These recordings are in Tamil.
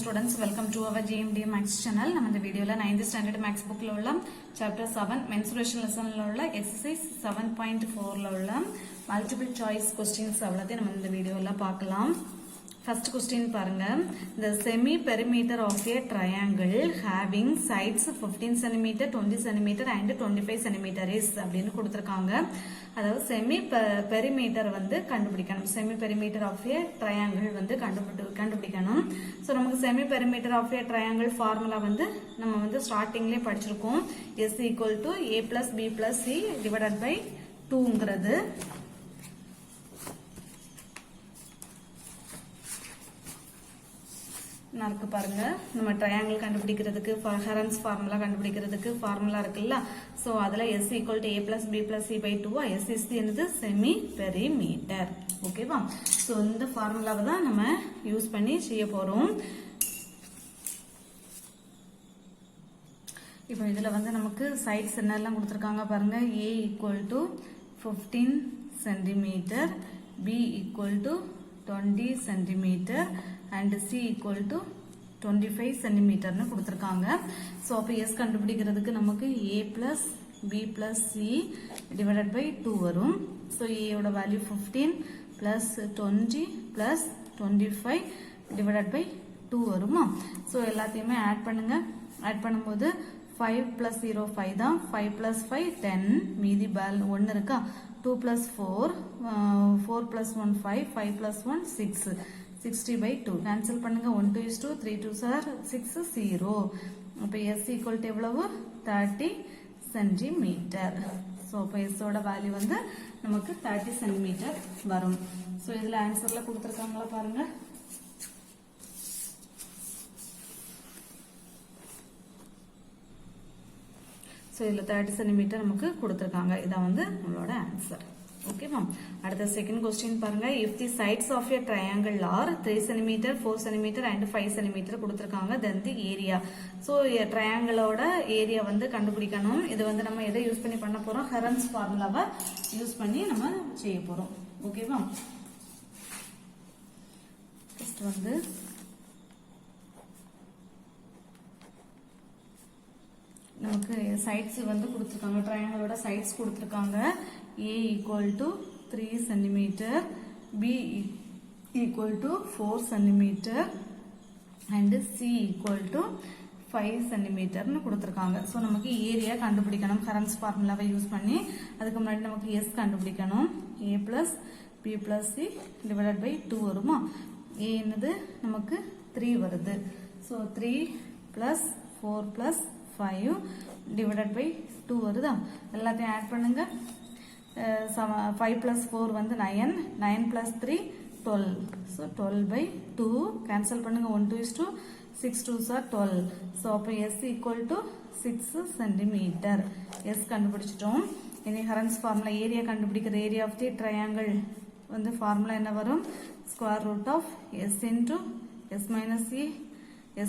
students, welcome to our GMD Max channel. நம்ம இந்த வீடியோல 9th standard max bookல உள்ள chapter 7 mensuration lessonல உள்ள exercise 7.4ல உள்ள multiple choice questions அவ்வளவுதான் நம்ம இந்த வீடியோல பார்க்கலாம். First question பாருங்க. The semi perimeter of a triangle having sides 15 cm, 20 cm and 25 cm is அப்படினு கொடுத்திருக்காங்க. அதாவது semi perimeter வந்து கண்டுபிடிக்கணும். Semi perimeter of a triangle வந்து கண்டுபிடிக்கணும். சோ நமக்கு semi perimeter of a triangle formula வந்து நம்ம வந்து ஸ்டார்டிங்லயே படிச்சிருக்கோம். S equal to a plus b plus c divided by 2ங்கிறது. நாருக்கு பாருங்க நம்ம ட்ரையாங்கிள் கண்டுபிடிக்கிறதுக்கு ஹெரன்ஸ் ஃபார்முலா கண்டுபிடிக்கிறதுக்கு ஃபார்முலா இருக்குல்ல சோ அதுல s equal to a plus b plus c by 2 s is என்னது செமி பெரிமீட்டர் ஓகேவா சோ இந்த ஃபார்முலாவை தான் நம்ம யூஸ் பண்ணி செய்ய போறோம் இப்போ இதுல வந்து நமக்கு சைட்ஸ் என்னெல்லாம் கொடுத்திருக்காங்க பாருங்க a equal to 15 cm b equal to 20 cm and c equal to 25 cm னு கொடுத்திருக்காங்க சோ அப்ப s கண்டுபிடிக்கிறதுக்கு நமக்கு a plus b plus c divided by 2 வரும் சோ a யோட value 15 plus 20 plus 25 divided by 2 வருமா சோ எல்லாத்தையுமே ஆட் பண்ணுங்க ஆட் பண்ணும்போது 5 plus 0 5 தான் 5 plus 5 10 மீதி 1 இருக்கா 2 plus 4 4 plus 1 5 5 plus 1 6 60 by 2 cancel பண்ணுங்க 1 2 is 2 3 2 are 6 0 அப்ப s equal to எவ்வளவு 30 cm சோ அப்ப s ஓட வேல்யூ வந்து நமக்கு 30 cm வரும் சோ இதுல ஆன்சர்ல கொடுத்திருக்காங்களா பாருங்க சோ இதுல 30 cm நமக்கு கொடுத்திருக்காங்க இதான் வந்து நம்மளோட ஆன்சர் Okay ma'am. அடுத்த second question பாருங்க if the sides of a triangle are 3 cm 4 cm and 5 cm கொடுத்திருக்காங்க then the area so triangle ஓட ஏரியா வந்து கண்டுபிடிக்கணும் இது வந்து நம்ம எதை யூஸ் பண்ணி பண்ண போறோம் ஹெரன்ஸ் ஃபார்முலாவை யூஸ் பண்ணி நம்ம செய்ய போறோம் ஓகேவா ஃபர்ஸ்ட் வந்து நமக்கு சைட்ஸ் வந்து கொடுத்திருக்காங்க ட்ரையாங்கிளோட சைட்ஸ் கொடுத்திருக்காங்க a equal to 3 cm b equal to 4 cm and c equal to 5 cm னு கொடுத்திருக்காங்க சோ நமக்கு ஏரியா கண்டுபிடிக்கணும் ஹெரன்ஸ் ஃபார்முலாவை யூஸ் பண்ணி அதுக்கு முன்னாடி நமக்கு s கண்டுபிடிக்கணும் a plus b plus c divided by 2 வருமா a என்னது நமக்கு 3 வருது so 3 plus 4 plus 5 divided by 2 வருதா எல்லாத்தையும் ஆட் பண்ணுங்க 5 plus 4 வந்து 9 9 plus 3 12 so 12 by 2 cancel பண்ணுங்க 1 2 is 2 6 2s are 12 so அப்ப s equal to 6 cm s கண்டுபிடிச்சிட்டோம் இனி ஹெரன்ஸ் ஃபார்முலா ஏரியா கண்டுபிடிக்கிற ஏரியா ஆஃப் தி ட்ரையாங்கிள் வந்து ஃபார்முலா என்ன வரும் square root of s into s minus c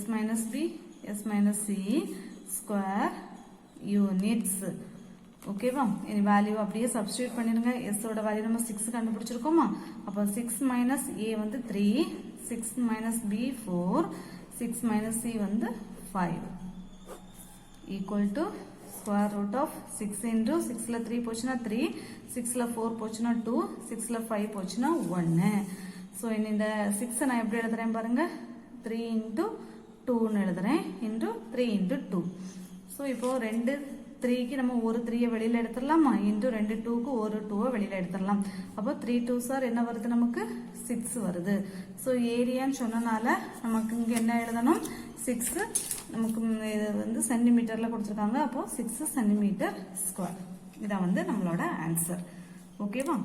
s minus b s minus c square units ஓகேவா இனி வேல்யூ அப்படியே சப்ஸ்டிட்யூட் பண்ணிருங்க s ஓட வேல்யூ நம்ம 6 கண்டுபிடிச்சிருக்கோமா அப்ப 6 minus a வந்து 3 6 minus b 4 6 minus c வந்து 5 equal to square root of 6 into 6ல 3 போச்சுனா 3 6ல 4 போச்சுனா 2 6ல 5 போச்சுனா 1 சோ இனி இந்த 6 நான் எப்படி எழுதுறேன் பாருங்க 3 into 2 னு எழுதுறேன் into 3 into 2 சோ இப்போ 2 3 க்கு நம்ம ஒரு 3 வெளியில எடுத்துறலாமா into 2 2 க்கு ஒரு 2 வெளியில எடுத்துறலாம் அப்ப 3 2s are என்ன வருது நமக்கு 6 வருது சோ ஏரியான்னு சொன்னனால நமக்கு இங்க என்ன எழுதணும் 6 நமக்கு இது வந்து சென்டிமீட்டர்ல கொடுத்திருக்காங்க அப்போ 6 சென்டிமீட்டர் ஸ்கொயர் இத வந்து நம்மளோட ஆன்சர் ஓகேவா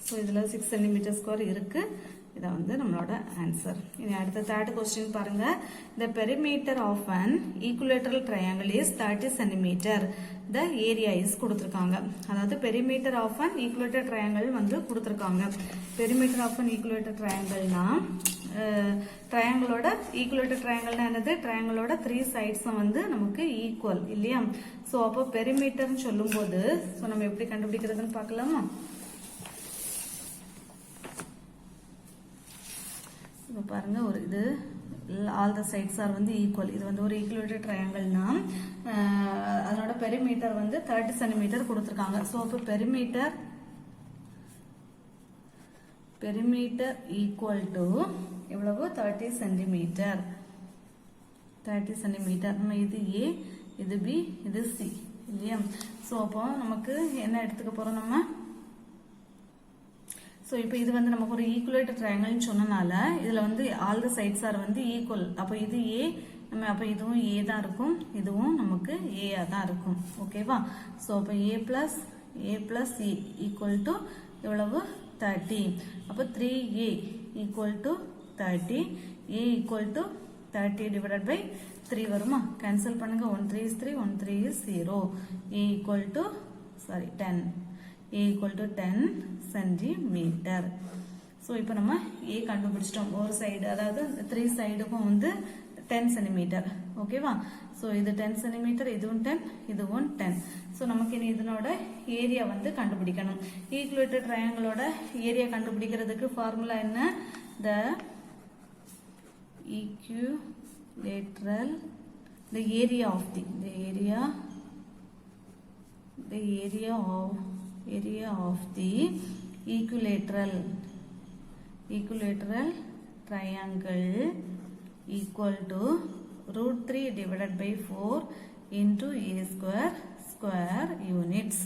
சோ இதுல 6 சென்டிமீட்டர் ஸ்கொயர் இருக்கு இத வந்து நம்மளோட ஆன்சர் இனி அடுத்த தேர்ட் क्वेश्चन பாருங்க the perimeter of an equilateral triangle is 30 cm the area is கொடுத்திருக்காங்க அதாவது perimeter of an equilateral triangle வந்து கொடுத்திருக்காங்க perimeter of an equilateral triangle னா ட்ரையாங்கிளோட ஈக்குவலேட்டர் ட்ரையாங்கிள்னா என்னது ட்ரையாங்கிளோட 3 sides வந்து நமக்கு ஈக்குவல் இல்லையா சோ அப்போ பெரிமீட்டர்னு சொல்லும்போது சோ நம்ம எப்படி கண்டுபிடிக்கிறதுன்னு பார்க்கலாமா பாருங்க ஒரு இது all the sides are வந்து equal. இது வந்து ஒரு equilateral triangle னா அதனோட perimeter வந்து 30 cm கொடுத்திருக்காங்க. சோ அப்ப perimeter equal to எவ்வளவு 30 cm. 30 cm. நம்ம இது A, இது B, இது C இல்லையா? சோ அப்போ நமக்கு என்ன எடுத்துக்க போறோம் நம்ம? So இப்போ இது வந்து நமக்கு ஒரு ஈக்குவலேட்டர் ட்ரையாங்கிள்னு சொன்னனால இதுல வந்து ஆல் தி சைட்ஸ் ஆர் வந்து ஈக்குவல். அப்ப இது A, நம்ம அப்ப இதுவும் A தான் இருக்கும், இதுவும் நமக்கு A ஆ தான் இருக்கும். ஓகேவா? சோ அப்ப A plus A equal to எவ்வளவு 30. அப்ப 3A equal to 30. A equal to 30 divided by 3 வருமா? கேன்சல் பண்ணுங்க. 1 3 is 3, 1 3 is 0. A equal to 10. A equal to 10 centimeter. So இப்போ நம்ம A கண்டுபிடிச்சிட்டோம். ஒரு சைடு அதாவது 3 சைடுக்கும் வந்து 10 centimeter. ஓகேவா? So இது 10 centimeter, இதுவும் 10, இதுவும் 10. So நமக்கு இனி இதனோட ஏரியா வந்து கண்டுபிடிக்கணும். ஈக்குவேட்டர் ட்ரையாங்கிளோட ஏரியா கண்டுபிடிக்கிறதுக்கு ஃபார்முலா என்ன? The equilateral, the area of the equilateral triangle equal to √3 divided by 4 into A square units.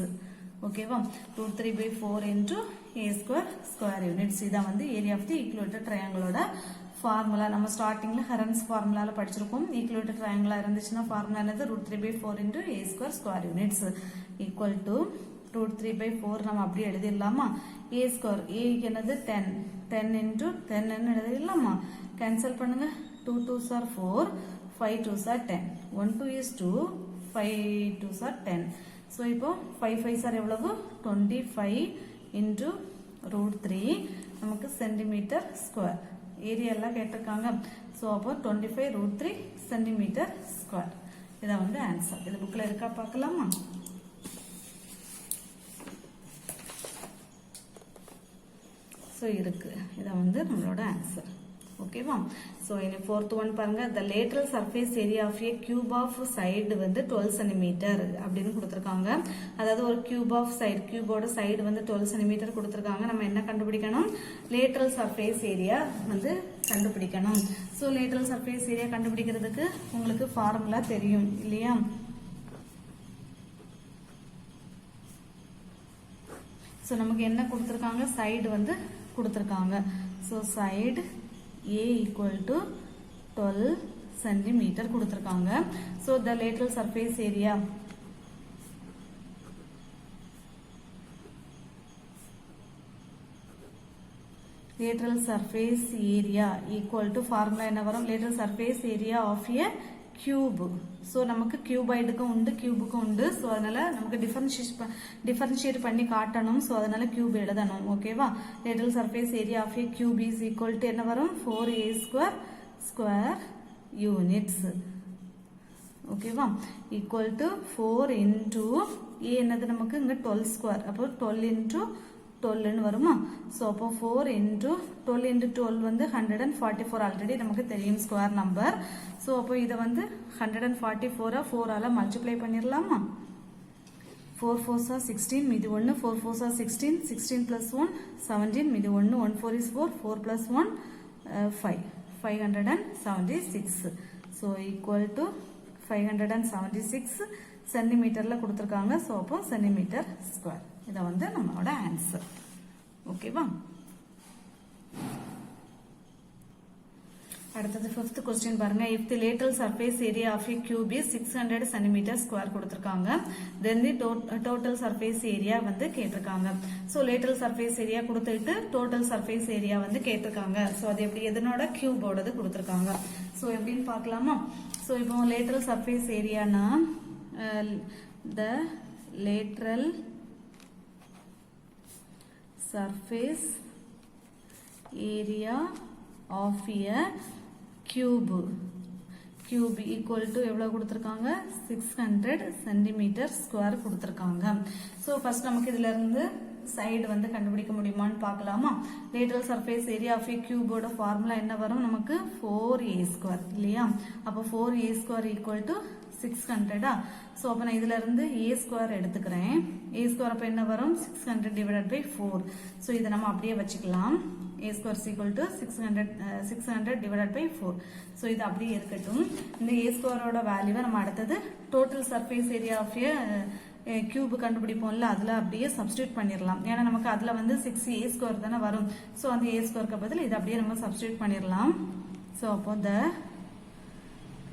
ஓகேவா? √3 by 4 into A square units. இதான் வந்து ஏரியா ஆஃப் தி ஈக்குவேட்டர் ட்ரையாங்கிளோட ஃபார்முலா. நம்ம ஸ்டார்டிங்ல ஹெரன்ஸ் ஃபார்முலால படிச்சிருக்கோம். ஈக்குவேட்டர் ட்ரையாங்கிளா இருந்துச்சுன்னா ஃபார்முலா என்னது? √3 by 4 into A square units equal to √3 by 4 நம்ம அப்படியே எழுதிடலாமா? A square, A என்னது 10, 10 into 10 ன்னு எழுதிடலாமா? கேன்சல் பண்ணுங்க. 2 2s are 4, 5 2s are 10. 1 2 is 2, 5 2s are 10. So இப்போ 5 5s are எவ்வளவு? 25 into √3 நமக்கு சென்டிமீட்டர் ஸ்கொயர். ஏரியா எல்லாம் கேட்டிருக்காங்க. ஸோ அப்போ 25 √3 சென்டிமீட்டர் ஸ்கொயர். இதான் வந்து ஆன்சர். இது புக்கில் இருக்கா பார்க்கலாமா? ஸோ இருக்கு. இதான் வந்து நம்மளோட ஆன்சர். ஓகேவா? ஸோ இனி 4th ஒன் பாருங்க. The lateral surface area of a cube of side வந்து 12 சென்டிமீட்டர் அப்படின்னு கொடுத்துருக்காங்க. அதாவது ஒரு கியூப் ஆஃப் சைடு, கியூபோட சைடு வந்து 12 சென்டிமீட்டர் கொடுத்துருக்காங்க. நம்ம என்ன கண்டுபிடிக்கணும்? லேட்டரல் சர்ஃபேஸ் ஏரியா வந்து கண்டுபிடிக்கணும். ஸோ லேட்டரல் சர்ஃபேஸ் ஏரியா கண்டுபிடிக்கிறதுக்கு உங்களுக்கு ஃபார்முலா தெரியும் இல்லையா? ஸோ நமக்கு என்ன கொடுத்துருக்காங்க? சைடு வந்து கொடுத்துருக்காங்க. So side A equal to 12 centimeter கொடுத்திருக்காங்க. So the lateral surface area equal to formula என்ன வரும்? lateral surface area of a cube. So நமக்கு cuboidக்கும் உண்டு, cubeக்கும் உண்டு. So அதனால நமக்கு differentiate பண்ணி காட்டணும். So அதனால cube எழுதணும். ஓகேவா? lateral surface area of a cube is equal to என்ன வரும்? 4a square units. ஓகேவா? equal to 4 into a என்னது நமக்கு இங்க 12 square. அப்போ 12 into 12 வருமா? So அப்போ 4 into 12 into 12 வந்து 144. ஆல்ரெடி நமக்கு தெரியும் ஸ்கொயர் நம்பர். So அப்போ இதை வந்து 144 4 ஆல மல்டிப்ளை பண்ணிடலாமா? 4 4s are 16, மீதி 1, 4 4s are 16, 16 plus 1 17, மீதி 1, 1 4 is 4, 4 plus 1 5, 576. So equal to 576 சென்டிமீட்டர்ல கொடுத்திருக்காங்க. So அப்போ சென்டிமீட்டர் ஸ்கொயர். இத வந்து நம்மளோட ஆன்சர். ஓகேவா? அடுத்தது 5th क्वेश्चन பாருங்க. if the lateral surface area of a cube is 600 cm square கொடுத்திருக்காங்க, then the total surface area வந்து கேட்டிருக்காங்க. so lateral surface area கொடுத்துட்டு total surface area வந்து கேட்டிருக்காங்க. so அது எப்படி? எதனோட? cube ஓடது கொடுத்திருக்காங்க. so எப்படின்னு பார்க்கலாமா? so இப்போ lateral surface area னா the lateral surface area of a cube equal to எவ்வளவு கொடுத்திருக்காங்க? 600 centimeter square கொடுத்திருக்காங்க. so first நமக்கு இதுல இருந்து சைடு வந்து கண்டுபிடிக்க முடியுமான்னு பார்க்கலாமா? Lateral surface area of a கியூபோட ஃபார்முலா என்ன வரும் நமக்கு? 4a² இல்லையா? அப்போ 4a² ஈக்குவல் டு 600. ஸோ அப்போ நான் இதுல இருந்து a² எடுத்துக்கிறேன். a² அப்போ என்ன வரும்? 600 டிவைடட் பை 4. ஸோ இதை நம்ம அப்படியே வச்சுக்கலாம். a² equal to 600 divided by 4. So இது அப்படியே இருக்கட்டும். இந்த a²ஓட வேல்யூவை நம்ம அடுத்தது total surface area of a cube கண்டுபிடிப்போம்ல, அதுல அப்படியே சப்ஸ்டியூட் பண்ணிடலாம். ஏன்னா நமக்கு அதுல வந்து 6a² தானே வரும். ஸோ அந்த a²க்கு பதில் இதை அப்படியே நம்ம சப்ஸ்டியூட் பண்ணிடலாம். ஸோ அப்போ the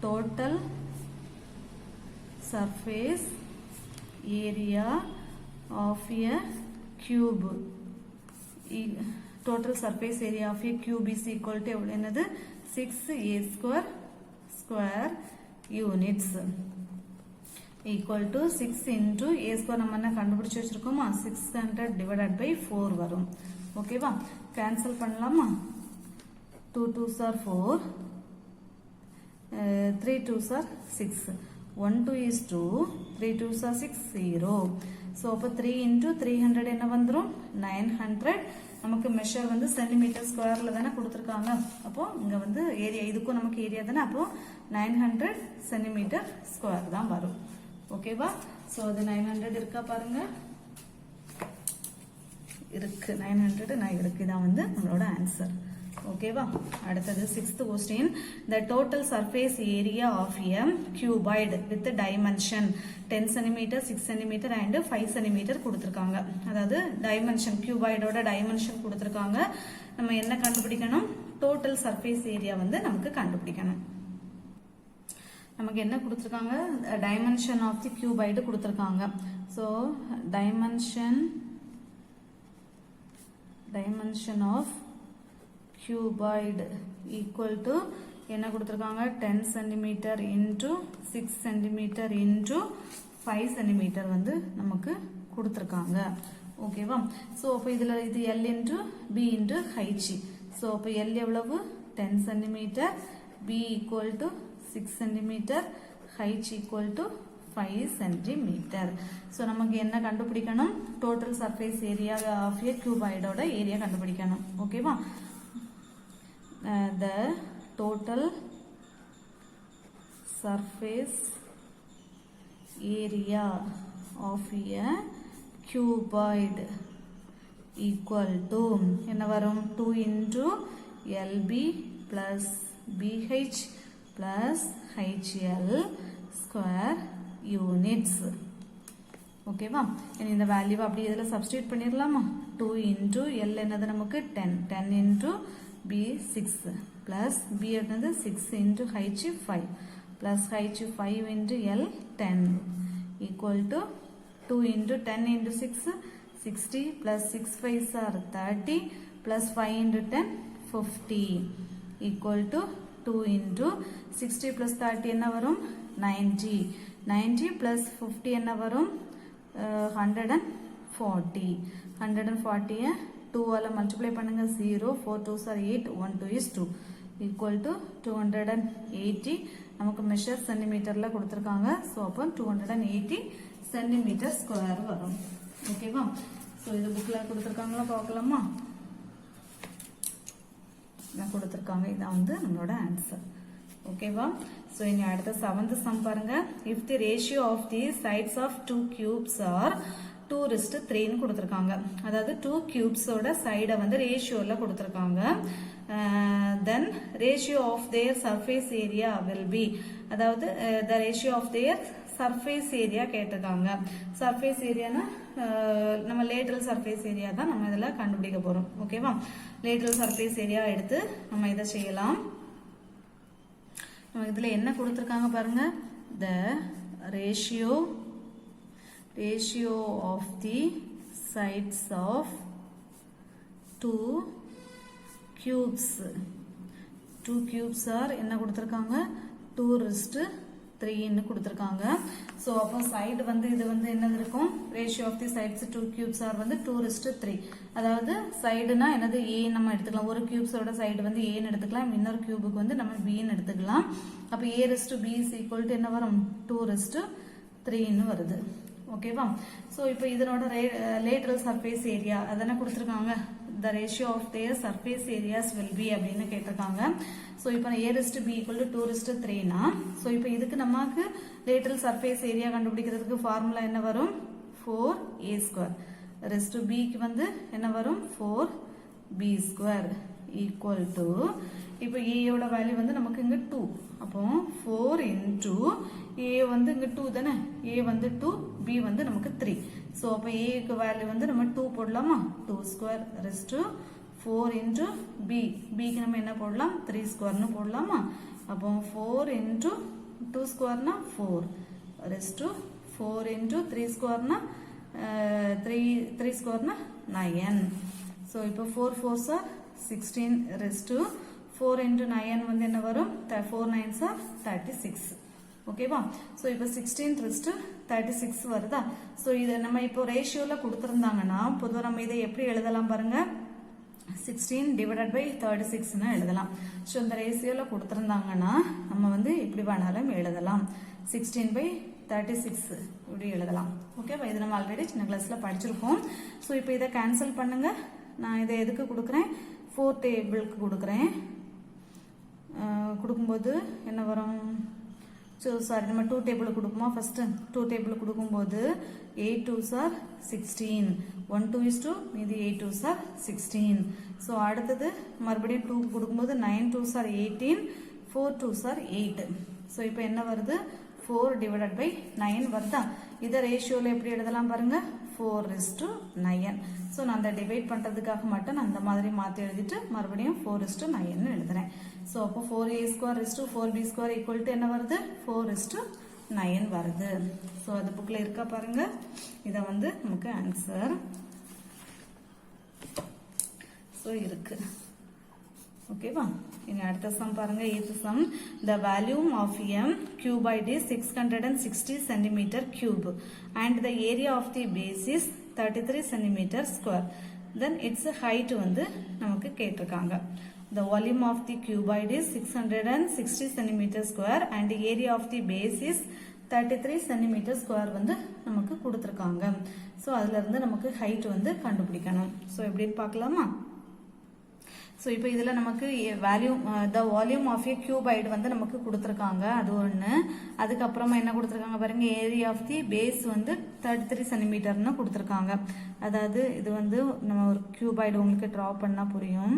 total surface area of a cube, total surface area of a cube is equal to என்னது? 6a² square units equal to 6 into a² நம்ம என்ன கண்டுபிடிச்சு வச்சிருக்கோமா? 600 divided by 4 வரும். ஓகேவா? கேன்சல் பண்ணலாமா? 2 2s are 4, 3 2s are 6. 1 2 is 2, 3 2s are 6, 0. So அப்போ 3 into 300 என்ன வந்துரும்? 900. நமக்கு மெஷர் வந்து சென்டிமீட்டர் ஸ்கொயர்ல தானே கொடுத்துருக்காங்க. அப்போ இங்க வந்து ஏரியா, இதுக்கும் நமக்கு ஏரியா தானே. அப்போ 900 சென்டிமீட்டர் ஸ்கொயர் தான் வரும். ஓகேவா? ஸோ அது 900 இருக்கா பாருங்க, இருக்கு. 900 நான் இருக்கு. இதான் வந்து நம்மளோட ஆன்சர். ஓகேவா? அடுத்தது 6th question. The total surface area of a cuboid with dimension 10 cm, 6 cm and 5 cm கொடுத்திருக்காங்க. அதாவது டைமென்ஷன், கியூபாய்டோட டைமென்ஷன் கொடுத்திருக்காங்க. நம்ம என்ன கண்டுபிடிக்கணும்? டோட்டல் சர்ஃபேஸ் ஏரியா வந்து நமக்கு கண்டுபிடிக்கணும். நமக்கு என்ன கொடுத்திருக்காங்க? டைமென்ஷன் ஆஃப் தி கியூபாய்டு கொடுத்திருக்காங்க. So dimension of cuboid equal to என்ன கொடுத்திருக்காங்க? 10 cm into 6 cm into 5 cm வந்து நமக்கு கொடுத்திருக்காங்க. ஓகேவா? ஸோ அப்போ இதுல இது L into B into H. So அப்போ L எவ்வளவு? 10 cm, B equal to 6 cm, H equal to 5 cm. So நமக்கு என்ன கண்டுபிடிக்கணும்? Total surface area of a கியூபாய்டோட ஏரியா கண்டுபிடிக்கணும். ஓகேவா? The total surface area of a cuboid equal to என்ன வரும்? 2 into LB plus BH plus HL square units. ஓகேவா? இந்த வேல்யூவை அப்படி இதில் சப்ஸ்டியூட் பண்ணிடலாமா? 2 into L என்னது நமக்கு? 10 into B 6 plus B என்னது 6 into H 5 plus H 5 into L 10 equal to 2 into 10 into 6 60 plus 6 5s are 30 plus 5 into 10 50 equal to 2 into 60 plus 30 என்ன வரும்? 90. 90 plus 50 என்ன வரும்? 140. 140 2 ஆல மல்டிப்ளை பண்ணுங்க. 0 4 2s are 8, 1 2 is 2 equal to 280. நமக்கு மெஷர் சென்டிமீட்டர்ல கொடுத்திருக்காங்க. ஸோ அப்போ 280 சென்டிமீட்டர் ஸ்கொயர் வரும். ஓகேவா? ஸோ இது புக்ல கொடுத்திருக்காங்களா பார்க்கலாமா? கொடுத்திருக்காங்க. இதான் வந்து நம்மளோட ஆன்சர். ஓகேவா? ஸோ இனி அடுத்த 7th சம் பாருங்க. If the ratio of the sides of 2 cubes are 2:3 கொடுத்திருக்காங்க. அதாவது 2 கியூப்ஸோட சைடை வந்து ரேஷியோல கொடுத்திருக்காங்க. Then ratio of their surface area will be, அதாவது the ratio of their surface area கேட்டிருக்காங்க. சர்ஃபேஸ் ஏரியானா நம்ம லேட்டரல் சர்ஃபேஸ் ஏரியா தான் நம்ம இதில் கண்டுபிடிக்க போறோம். ஓகேவா? லேட்டரல் சர்ஃபேஸ் ஏரியா எடுத்து நம்ம இதை செய்யலாம். நம்ம இதில் என்ன கொடுத்திருக்காங்க பாருங்க. The ratio of the sides of 2 cubes. 2 cubes are என்ன கொடுத்திருக்காங்க? 2:3 ன்னு கொடுத்திருக்காங்க. ஸோ அப்போ சைடு வந்து இது வந்து என்னது இருக்கும்? Ratio of the sides 2 cubes are வந்து 2:3. அதாவது சைடுனா என்னது? A நம்ம எடுத்துக்கலாம். ஒரு கியூப்ஸோட சைடு வந்து A ன்னு எடுத்துக்கலாம். இன்னொரு கியூபுக்கு வந்து நம்ம B ன்னு எடுத்துக்கலாம். அப்போ A:B is equal to என்ன வரும்? 2:3 ன்னு வருது. ஓகேவா? ஸோ இப்போ இதனோட லேட்டரல் சர்ஃபேஸ் ஏரியா அதென்ன கொடுத்துருக்காங்க, the ratio of their surface areas will be அப்படின்னு கேட்டிருக்காங்க. ஸோ இப்போ a/b = 2:3னா ஸோ இப்போ இதுக்கு நமக்கு லேட்டரல் சர்ஃபேஸ் ஏரியா கண்டுபிடிக்கிறதுக்கு ஃபார்முலா என்ன வரும், 4a² ரெஸ்ட் bக்கு வந்து என்ன வரும், 4b² ஈக்குவல் டு இப்போ ஏயோட வேல்யூ வந்து நமக்கு இங்க 2, அப்போ 4 இன்டூ ஏ வந்து இங்க 2 தானே, ஏ வந்து 2, பி வந்து நமக்கு 3. ஸோ அப்போ ஏக்கு வேல்யூ வந்து நம்ம 2 போடலாமா, 2² ரெஸ்ட் 4 இன்டூ பிக்கு நம்ம என்ன போடலாம், 3² போடலாமா. அப்போ 4 இன்டூ 2² 4 ரெஸ்ட் 4 இன்டூ 3² 3² 9. ஸோ இப்போ 4 4s are 16 ரெஸ்ட் 4 into 9 வந்து என்ன வரும், 4 9s are 36. ஓகேவா? ஸோ இப்போ 16 ரெஸ்ட் 36 வருதா. ஸோ இதை நம்ம இப்போ ரேஷியோல கொடுத்துருந்தாங்கன்னா பொதுவாக நம்ம இதை எப்படி எழுதலாம் பாருங்க, 16 divided by 36ன்னு எழுதலாம். ஸோ இந்த ரேஷியோல கொடுத்துருந்தாங்கன்னா நம்ம வந்து எப்படி வேணாலும் எழுதலாம், 16/36 இப்படி எழுதலாம். ஓகேவா? இது நம்ம ஆல்ரெடி சின்ன கிளாஸ்ல படிச்சிருக்கோம். ஸோ இப்போ இதை கேன்சல் பண்ணுங்க. நான் இதை எதுக்கு கொடுக்குறேன், 4 டேபிளுக்கு கொடுக்குறேன். கொடுக்கும்போது என்ன வரும், ஸோ சாரி நம்ம 2 டேபிள் கொடுக்குமா, ஃபர்ஸ்ட் 2 டேபிள் கொடுக்கும்போது 8 2s are 16, 1 2 is 2, மீதி 8 2s are 16. ஸோ அடுத்தது மறுபடியும் 2 கொடுக்கும்போது 9 2s are 18, 4 2s are 8. So இப்போ என்ன வருது, 4 divided by 9 வருதா. இதை ரேஷியோல எப்படி எழுதலாம் பாருங்க, 4:9. ஸோ நான் அந்த டிவைட் பண்றதுக்காக மட்டும் நான் அந்த மாதிரி மாற்றி எழுதிட்டு மறுபடியும் 4:9 எழுதுறேன். ஸோ அப்போ 4a² 4b² ஈக்குவல் டு என்ன வருது, 4:9 வருது. ஸோ அது புக்கில் இருக்கா பாருங்க, இதை வந்து நமக்கு ஆன்சர் ஸோ இருக்கு. ஓகேவா? இனி அடுத்த சம் பாருங்க, 8th sum. The volume of m cuboid is 660 centimeter cube and the area of the base is 33 centimeter square. Then its height வந்து நமக்கு கேட்டிருக்காங்க. The volume of the cuboid is 660 centimeter square and the area of the base is 33 centimeter square வந்து நமக்கு கொடுத்திருக்காங்க. ஸோ அதுல இருந்து நமக்கு ஹைட் வந்து கண்டுபிடிக்கணும். ஸோ எப்படின்னு பார்க்கலாமா. ஸோ இப்போ இதில் நமக்கு the volume of a cuboid வந்து நமக்கு கொடுத்துருக்காங்க, அது ஒன்று. அதுக்கப்புறமா என்ன கொடுத்துருக்காங்க பாருங்க, ஏரியா ஆஃப் தி பேஸ் வந்து 33 சென்டிமீட்டர்னு கொடுத்துருக்காங்க. அதாவது இது வந்து நம்ம ஒரு கியூபாய்டு உங்களுக்கு ட்ரா பண்ணா புரியும்.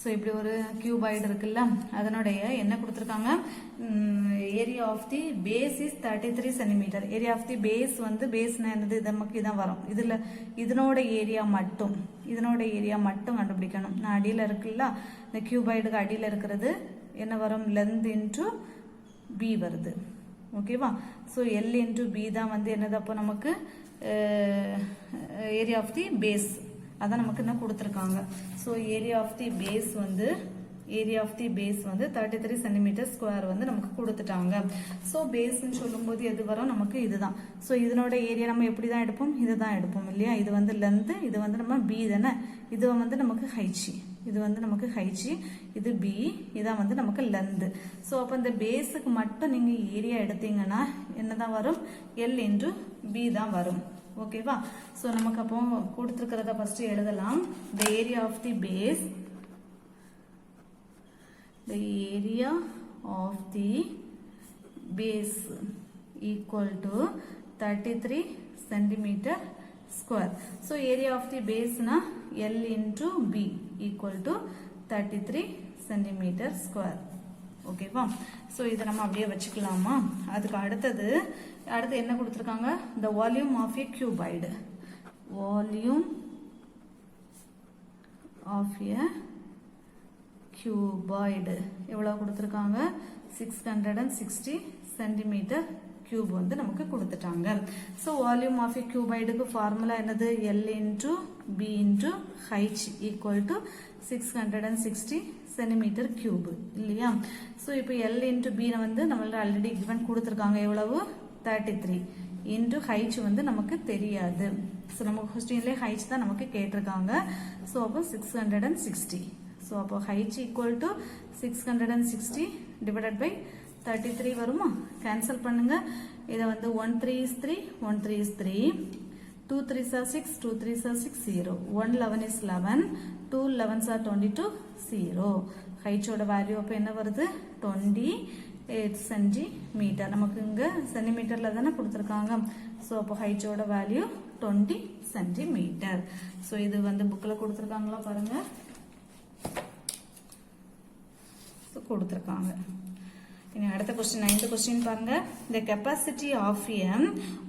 ஸோ இப்படி ஒரு கியூபாய்டு இருக்குல்ல, அதனுடைய என்ன கொடுத்துருக்காங்க, area of the base is 33 centimetre. Area of the base வந்து பேஸ்னா என்னது, நமக்கு இதான் வரும். இதில் இதனோட ஏரியா மட்டும் கண்டுபிடிக்கணும். நான் அடியில் இருக்குல்ல, இந்த கியூபாய்டுக்கு அடியில் இருக்கிறது என்ன வரும், லென்த் இன்டூ பி வருது. ஓகேவா? ஸோ எல் இன்டூ பி தான் வந்து என்னது, அப்போ நமக்கு ஏரியா ஆஃப் தி பேஸ் அதான் நமக்கு என்ன கொடுத்துருக்காங்க. So area of the base வந்து 33 சென்டிமீட்டர் ஸ்கொயர் வந்து நமக்கு கொடுத்துட்டாங்க. ஸோ பேஸ்ன்னு சொல்லும்போது எது வரும், நமக்கு இதுதான். ஸோ இதனோட ஏரியா நம்ம எப்படி தான் எடுப்போம், இதுதான் எடுப்போம் இல்லையா. இது வந்து லென்த், இது வந்து நம்ம பி தானே, இது வந்து நமக்கு ஹைச்சி, இது பி, இதான் வந்து நமக்கு லென்த். ஸோ அப்போ இந்த பேஸுக்கு மட்டும் நீங்கள் ஏரியா எடுத்தீங்கன்னா என்னதான் வரும், எல் இன்டூ பி தான் வரும். ஓகேவா? ஸோ நமக்கு அப்போ கொடுத்துருக்கிறத ஃபர்ஸ்ட் எழுதலாம். The area of the base, the area of the base equal to 33 centimeter square. So area of the base na L into B equal to 33 centimeter square. ஓகேவா? ஸோ இதை நம்ம அப்படியே வச்சுக்கலாமா. அதுக்கு அடுத்து என்ன கொடுத்துருக்காங்க, the volume of a cuboid, volume of a cuboid எவ்வளவு கொடுத்திருக்காங்க, 660 சென்டிமீட்டர் கியூப் வந்து நமக்கு கொடுத்துட்டாங்க. ஸோ வால்யூம் ஆஃப் ஏ கியூபாய்டுக்கு ஃபார்முலா என்னது, L into B into H equal to 660 centimetre cube இல்லையா. ஸோ இப்போ எல் இன்டூ பி வந்து நம்மள ஆல்ரெடி கிவன் கொடுத்துருக்காங்க, எவ்வளவு 33 இன்டூ ஹைச் வந்து நமக்கு தெரியாது. ஸோ நம்ம கொஸ்டின்லேயே ஹைச் தான் நமக்கு கேட்டிருக்காங்க. ஸோ அப்போ 660. ஸோ அப்போ height equal to 660 divided by 33 வருமா? கேன்சல் பண்ணுங்க. இதை வந்து 1 3 is 3, 1 3 is 3, 2 3s are 6, 2 3s are 6, 0, 1 11 is 11, 2 11s are 22, 0. ஹைட்டோட value அப்போ என்ன வருது? 28 சென்டிமீட்டர். நமக்கு இங்கே சென்டிமீட்டரில் தானே கொடுத்துருக்காங்க. ஸோ அப்போ ஹைட்டோட வேல்யூ 20 சென்டிமீட்டர். ஸோ இது வந்து புக்கில் கொடுத்துருக்காங்களா பாருங்க. ஸோ கொடுத்துருக்காங்க. இனி அடுத்த கொஸ்டின் 9th கொஸ்டின் பாருங்க. The capacity of a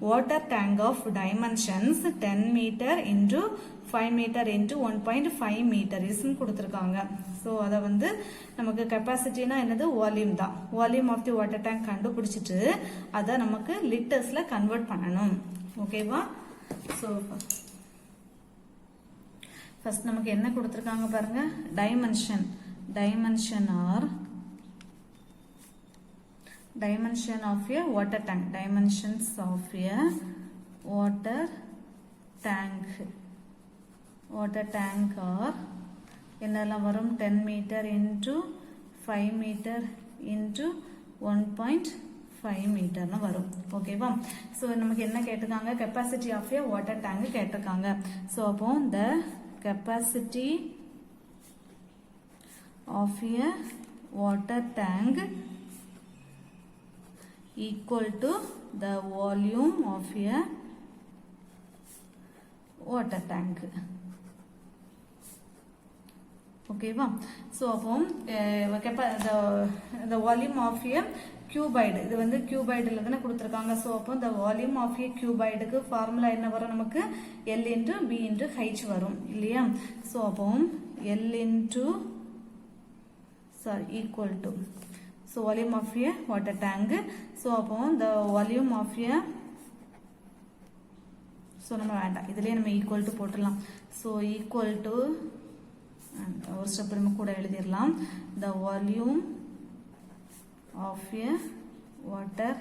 water tank of dimensions 10 meter into 5 meter into 1.5 meter is கொடுத்துருக்காங்க. ஸோ அதை வந்து நமக்கு கெப்பாசிட்டினா என்னது? வால்யூம் தான். Volume of the water tank கண்டுபிடிச்சிட்டு அதை நமக்கு லிட்டர்ஸ்ல கன்வெர்ட் பண்ணணும். ஓகேவா? ஸோ ஃபர்ஸ்ட் நமக்கு என்ன கொடுத்துருக்காங்க பாருங்க. Dimension are dimension of a water tank. Dimensions of a water tank. Water tank are என்னெல்லாம் வரும்? 10 meter into 5 meter into 1.5 meter வரும். ஓகேவா? ஸோ நமக்கு என்ன கேட்டிருக்காங்க? Capacity of a water tank கேட்டிருக்காங்க. ஸோ அப்போ the capacity of a water tank equal to the volume of a water tank. ஓகேவா? ஸோ அப்போ the volume of a cuboid, இது வந்து cuboidல தானே கொடுத்துருக்காங்க. ஸோ அப்போ the volume of a cuboidக்கு ஃபார்முலா என்ன வரும்? நமக்கு L into B into H வரும் இல்லையா? ஸோ அப்போ L into equal to so volume of a water tank. so அப்போ the volume of a so நம்ம வேண்டாம், இதுலயே நம்ம ஈக்குவல் டு போட்டுடலாம். so equal to ஒரு ஸ்டெப் நம்ம கூட எழுதிடலாம். the volume of a water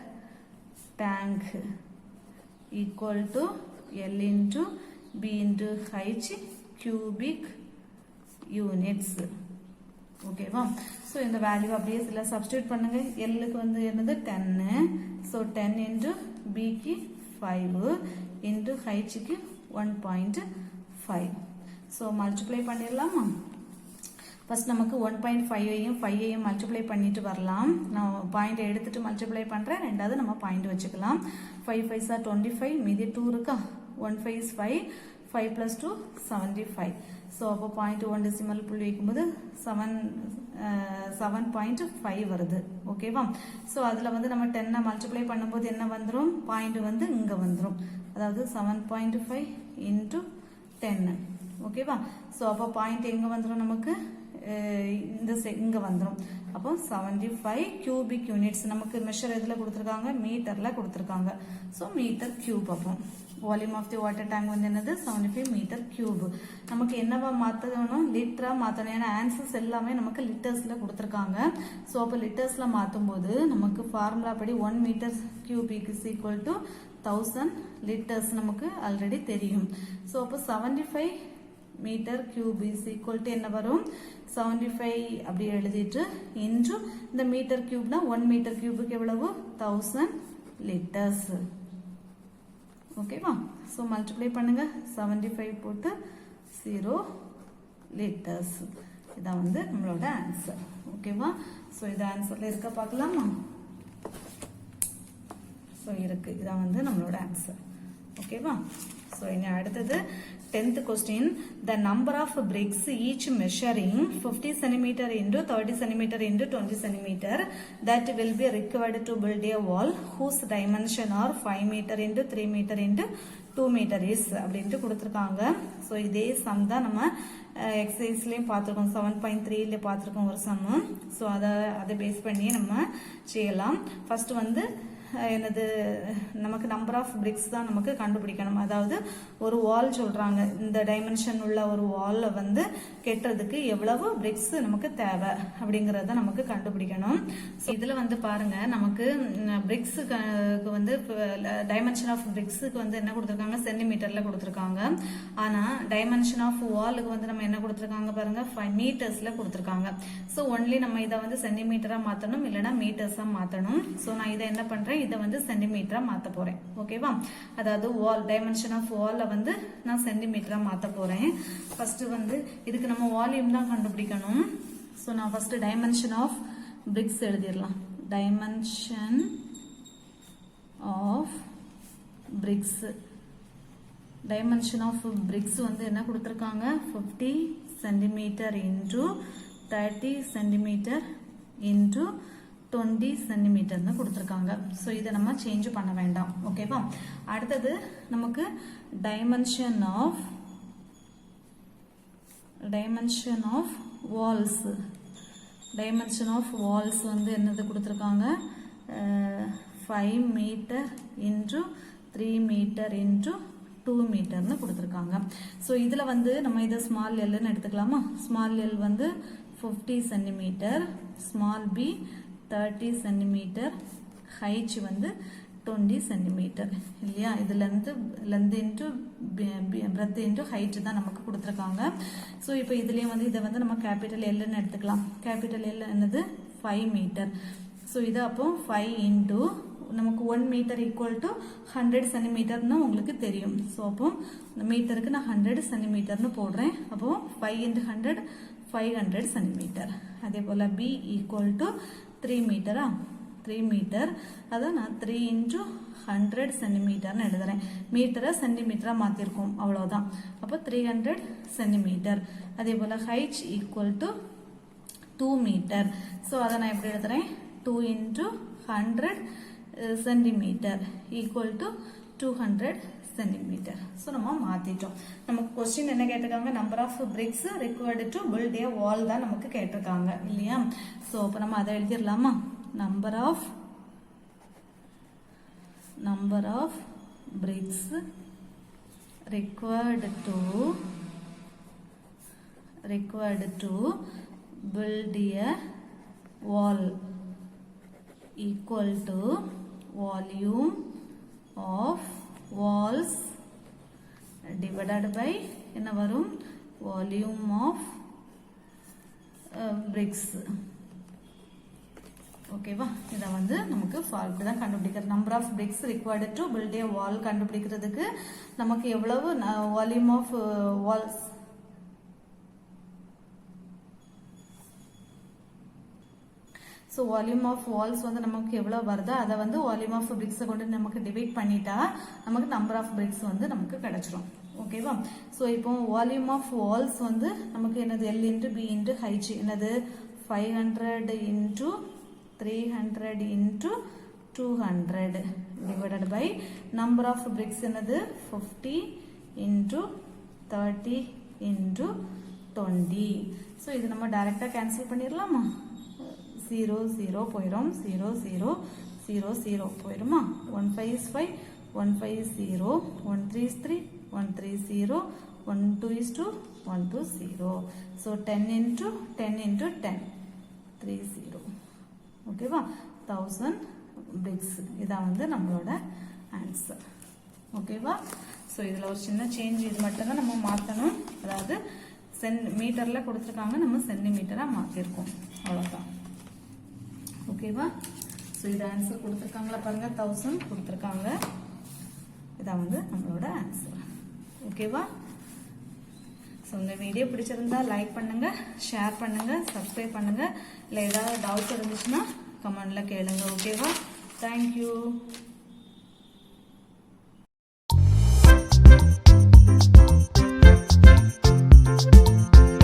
tank equal to L into B into H cubic units. ஓகேவா? ஸோ இந்த வேல்யூ அப்படியே சில சப்ஸ்டியூட் பண்ணுங்க. எல்லுக்கு வந்து என்னது? 10. ஸோ 10 இன்ட்டு பிக்கு 5 இன்ட்டு ஹைச்சுக்கு 1.5. ஸோ மல்டிப்ளை பண்ணிடலாமா? ஃபர்ஸ்ட் நமக்கு 1.5ஐயும் 5ஐயும் மல்டிப்ளை பண்ணிட்டு வரலாம். நான் பாயிண்ட் எடுத்துட்டு மல்டிப்ளை பண்ணுறேன். ரெண்டாவது நம்ம பாயிண்ட் வச்சுக்கலாம். 5 5s are 25, மீதி 2 இருக்கா? 1 5 is 5, 5 plus 2 75. ஸோ அப்போ 0.1 டெசிமல் புள்ளி வைக்கும்போது 7.5 வருது. ஓகேவா? ஸோ அதில் வந்து நம்ம 10 மல்டிப்ளை பண்ணும்போது என்ன வந்துடும்? பாயிண்ட் வந்து இங்கே வந்துடும். அதாவது 7.5 இன்ட்டு 10. ஓகேவா? ஸோ அப்போ பாயிண்ட் எங்கே வந்துடும்? நமக்கு இந்த இங்கே வந்துடும். அப்போ 75 cubic units. நமக்கு மெஷர் எதில் கொடுத்துருக்காங்க? மீட்டரில் கொடுத்துருக்காங்க. So metre cube. அப்போ volume of the water tank வந்து என்னது? 75 மீட்டர் கியூப். நமக்கு என்னவா மாற்றணும்? லிட்டரா மாற்றணும். ஏன்னா ஆன்சர்ஸ் எல்லாமே நமக்கு லிட்டர்ஸில் கொடுத்துருக்காங்க. ஸோ அப்போ லிட்டர்ஸில் மாற்றும் போது நமக்கு ஃபார்முலா படி 1 metre cubic is equal to 1000 litres நமக்கு ஆல்ரெடி தெரியும். ஸோ அப்போ 75 metre cube is equal to என்ன வரும்? 75 அப்படி எழுதிட்டு இன்டு இந்த மீட்டர் கியூப்னா 1 மீட்டர் கியூபுக்கு எவ்வளவு? 1000 லிட்டர்ஸ். ஓகேவா? ஸோ மல்டிப்ளை பண்ணுங்க. 75 போட்டு 0 லிட்டர்ஸ். இதான் வந்து நம்மளோட ஆன்சர். ஓகேவா? ஸோ இது ஆன்சர்ல இருக்க பார்க்கலாமா? ஸோ இருக்கு. இதான் வந்து நம்மளோட ஆன்சர். ஓகேவா? ஸோ இனி அடுத்தது 10th question. The number of bricks each measuring 50 cm into 30 cm into 20 cm that will be required to build a wall whose dimension are 5 meter into 3 meter into 2 meter is அப்படின்ட்டு கொடுத்துருக்காங்க. ஸோ இதே சம் தான் நம்ம எக்ஸசைஸ்லேயும் பார்த்துருக்கோம். 7.3ல பார்த்துருக்கோம் ஒரு சம்மு. ஸோ அதை பேஸ் பண்ணி நம்ம செய்யலாம். ஃபர்ஸ்ட் வந்து என்னது? நமக்கு நம்பர் ஆஃப் பிரிக்ஸ் தான் நமக்கு கண்டுபிடிக்கணும். அதாவது ஒரு வால் சொல்றாங்க, இந்த டைமென்ஷன் உள்ள ஒரு வால்ல வந்து கெட்டுறதுக்கு எவ்வளவு பிரிக்ஸ் நமக்கு தேவை அப்படிங்கறத நமக்கு கண்டுபிடிக்கணும். இதுல வந்து பாருங்க, நமக்கு பிரிக்ஸுக்கு வந்து டைமென்ஷன் ஆஃப் பிரிக்ஸுக்கு வந்து என்ன கொடுத்துருக்காங்க? கொடுத்துருக்காங்க, சென்டிமீட்டர்ல கொடுத்துருக்காங்க. ஆனா டைமென்ஷன் ஆஃப் வாலுக்கு வந்து நம்ம என்ன கொடுத்துருக்காங்க பாருங்க, 5 மீட்டர்ஸ்ல கொடுத்துருக்காங்க. ஸோ ஒன்லி நம்ம இதை வந்து சென்டிமீட்டரா மாத்தணும், இல்லைன்னா மீட்டர்ஸா மாத்தணும். ஸோ நான் இதை என்ன பண்றேன், இதை வந்து சென்டிமீட்டரா மாத்த போறேன். ஓகேவா? அதாவது வால் டைமென்ஷன் ஆஃப் வால்ல வந்து நான் சென்டிமீட்டரா மாத்த போறேன். ஃபர்ஸ்ட் வந்து இதுக்கு நம்ம வால்யூம் தான் கண்டுபிடிக்கணும். ஸோ நான் ஃபர்ஸ்ட் டைமென்ஷன் ஆஃப் பிரிக்ஸ் எழுதிடலாம். Dimension of bricks, dimension of bricks வந்து என்ன கொடுத்துருக்காங்க, 50 சென்டிமீட்டர் இன்டூ 30 சென்டிமீட்டர் இன்டூ 20 சென்டிமீட்டர்னு கொடுத்துருக்காங்க. ஸோ இதை நம்ம சேஞ்ச் பண்ண வேண்டாம். ஓகேவா? அடுத்தது நமக்கு dimension of walls, dimension of walls வந்து என்னது கொடுத்துருக்காங்க, 5 மீட்டர் இன்டூ 3 மீட்டர் இன்டூ 2 மீட்டர்னு கொடுத்துருக்காங்க. ஸோ இதில் வந்து நம்ம இதை ஸ்மால் எல்லுன்னு எடுத்துக்கலாமா? ஸ்மால் எல் வந்து 50 centimetre, small B 30 centimetre, height வந்து 20 சென்டிமீட்டர் இல்லையா? இது length into breadth into height தான் நமக்கு கொடுத்துருக்காங்க. ஸோ இப்போ இதுலேயும் வந்து இதை வந்து நம்ம கேபிட்டல் எல்லுன்னு எடுத்துக்கலாம். கேபிட்டல் எல் என்னது 5 மீட்டர். ஸோ இது அப்போ 5 இன்ட்டு நமக்கு 1 மீட்டர் ஈக்குவல் டு 100 சென்டிமீட்டர்னு உங்களுக்கு தெரியும். ஸோ அப்போ மீட்டருக்கு நான் 100 சென்டிமீட்டர்னு போடுறேன். அப்போ 5 இன்ட்டு 100 500 சென்டிமீட்டர். அதே போல் பி ஈக்குவல் டு 3 மீட்டரா, 3 மீட்டர், அதான் நான் 3 இன்ட்டு 100 சென்டிமீட்டர்னு எழுதுறேன். மீட்டரை சென்டிமீட்டரா மாத்திருக்கோம், அவ்வளவுதான். அப்போ 300 சென்டிமீட்டர். அதே போல height equal to 2 metre. So அதை நான் எப்படி எழுதுறேன், 2 into 100 centimetre equal to 200 centimetre. So நம்ம மாத்திட்டோம். நமக்கு கொஸ்டின் என்ன கேட்டிருக்காங்க, number of bricks required to build a wall தான் நமக்கு கேட்டிருக்காங்க இல்லையா? ஸோ அப்போ நம்ம அதை எழுதிடலாமா? number of bricks required to build a wall equal to volume of walls divided by என்ன வரும், volume of bricks. ஓகேவா? இதை வந்து நமக்கு ஃபார்முலா தான் கண்டுபிடிக்கிறது. Number of bricks required to build a wall கண்டுபிடிக்கிறதுக்கு நமக்கு எவ்வளவு volume of walls, so volume of walls வந்து நமக்கு எவ்வளோ வருதோ அதை வந்து வால்யூம் ஆஃப் பிரிக்ஸை கொண்டு நமக்கு டிவைட் பண்ணிட்டா நமக்கு நம்பர் ஆஃப் பிரிக்ஸ் வந்து நமக்கு கிடைச்சிரும். ஓகேவா? ஸோ இப்போ வால்யூம் ஆஃப் வால்ஸ் வந்து நமக்கு என்னது, L into B into H என்னது, 500 into 300 into 200 divided by number of bricks என்னது 50 into 30 into 20. so இது நம்ம டைரக்டா கேன்சல் பண்ணிரலாமா? 0 0 போயிடும், 0 0 0 0 போயிடுமா? 1 5 is 5, 1 5 is 0, 1 3 is 3, 1 3 is 0, 1 2 is 2, 1 2 0. so 10 into 10 3 0. ஓகேவா? 1000 பிரிக்ஸ். இதான் வந்து நம்மளோட ஆன்சர். ஓகேவா? ஸோ இதில் ஒரு சின்ன சேஞ்ச், இது மட்டும் தான் நம்ம மாற்றணும். அதாவது மீட்டரில் கொடுத்துருக்காங்க, நம்ம சென்டிமீட்டராக மாற்றிருக்கோம், அவ்வளோதான். ஓகேவா? ஸோ இது ஆன்சர் கொடுத்துருக்காங்களா பாருங்க, 1000 கொடுத்துருக்காங்க. இதான் வந்து நம்மளோட ஆன்சர். ஓகேவா? ஸோ இந்த வீடியோ பிடிச்சிருந்தா லைக் பண்ணுங்க, ஷேர் பண்ணுங்க, சப்ஸ்கிரைப் பண்ணுங்க. இல்லை ஏதாவது டவுட்ஸ் இருந்துச்சுன்னா கமெண்ட்ல கேளுங்க. ஓகேவா? தேங்க்யூ.